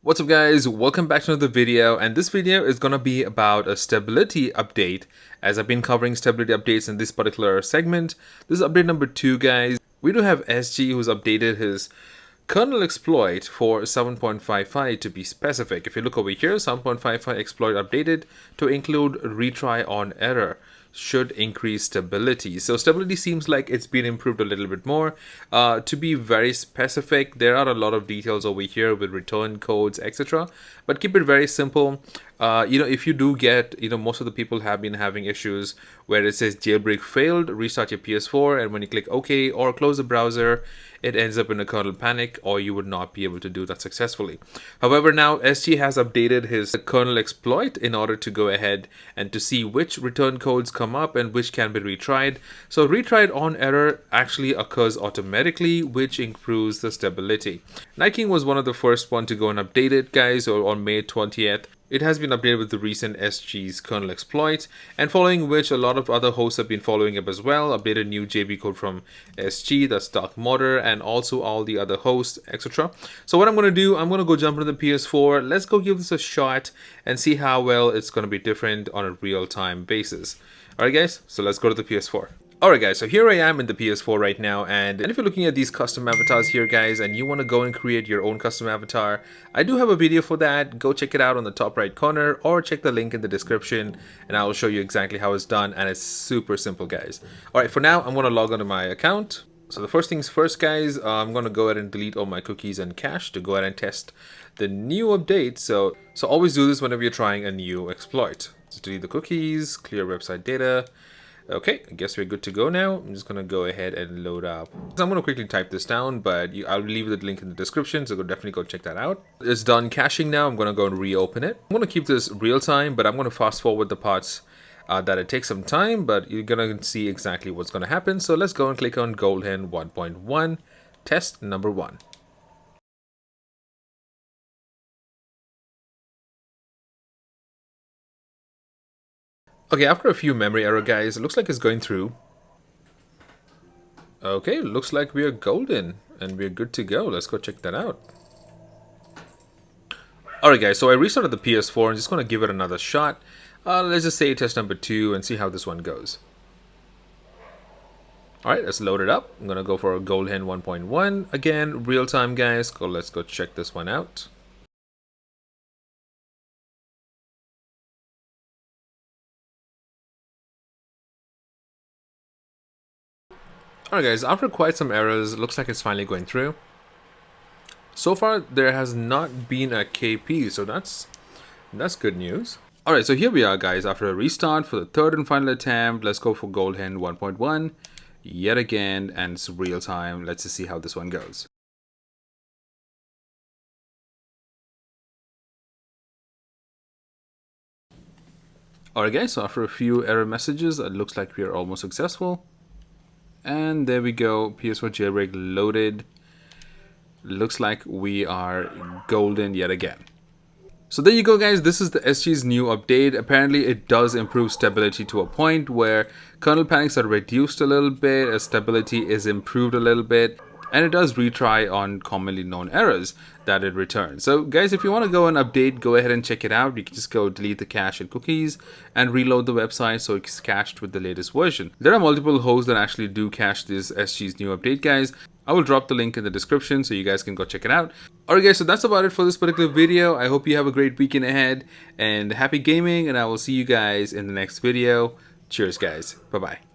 What's up guys, welcome back to another video, and this video is gonna be about a stability update, as I've been covering stability updates in this particular segment. This is update number 2 guys. We do have SG who's updated his kernel exploit for 7.55 to be specific. If you look over here, 7.55 exploit updated to include retry on error should increase stability. So stability seems like it's been improved a little bit more. To be very specific, there are a lot of details over here with return codes, etc. But keep it very simple. If you do get, most of the people have been having issues where it says jailbreak failed, restart your PS4, and when you click OK or close the browser, it ends up in a kernel panic, or you would not be able to do that successfully. However, now SG has updated his kernel exploit in order to go ahead and to see which return codes come up and which can be retried. So retried on error actually occurs automatically, which improves the stability. NightKing was one of the first one to go and update it, guys, or on May 20th. It has been updated with the recent SG's kernel exploit, and following which a lot of other hosts have been following up as well. Updated new JB code from SG, that's DarkModder, and also all the other hosts, etc. So what I'm going to do, I'm going to go jump into the PS4. Let's go give this a shot and see how well it's going to be different on a real-time basis. Alright guys, so let's go to the PS4. Alright guys, so here I am in the PS4 right now, and if you're looking at these custom avatars here guys, and you want to go and create your own custom avatar, I do have a video for that. Go check it out on the top right corner, or check the link in the description, and I will show you exactly how it's done, and it's super simple guys. Alright, for now I'm going to log onto my account. So the first things first guys, I'm going to go ahead and delete all my cookies and cache to go ahead and test the new update. So always do this whenever you're trying a new exploit. So delete the cookies, clear website data. Okay, I guess we're good to go now. I'm just going to go ahead and load up. So I'm going to quickly type this down, but I'll leave the link in the description, so definitely go check that out. It's done caching now. I'm going to go and reopen it. I'm going to keep this real time, but I'm going to fast forward the parts that it takes some time, but you're going to see exactly what's going to happen. So let's go and click on GoldHEN 1.1, test number 1. Okay, after a few memory error guys, it looks like it's going through. Okay, looks like we are golden and we're good to go. Let's go check that out. Alright guys, so I restarted the PS4 and just going to give it another shot. Let's just say test number 2 and see how this one goes. Alright, let's load it up. I'm going to go for a GoldHEN 1.1. Again, real time guys. Let's go check this one out. Alright guys, after quite some errors, it looks like it's finally going through. So far, there has not been a KP, so that's good news. Alright, so here we are guys, after a restart for the third and final attempt. Let's go for GoldHEN 1.1 yet again, and it's real time. Let's just see how this one goes. Alright guys, so after a few error messages, it looks like we are almost successful. And there we go, PS4 jailbreak loaded. Looks like we are golden yet again. So there you go guys, this is the SG's new update. Apparently it does improve stability to a point where kernel panics are reduced a little bit, as stability is improved a little bit, and it does retry on commonly known errors that it returns. So guys, if you want to go and update, go ahead and check it out. You can just go delete the cache and cookies and reload the website so it's cached with the latest version. There are multiple hosts that actually do cache this SG's new update guys. I will drop the link in the description so you guys can go check it out. Alright guys, so that's about it for this particular video. I hope you have a great weekend ahead and happy gaming, and I will see you guys in the next video. Cheers guys. Bye bye.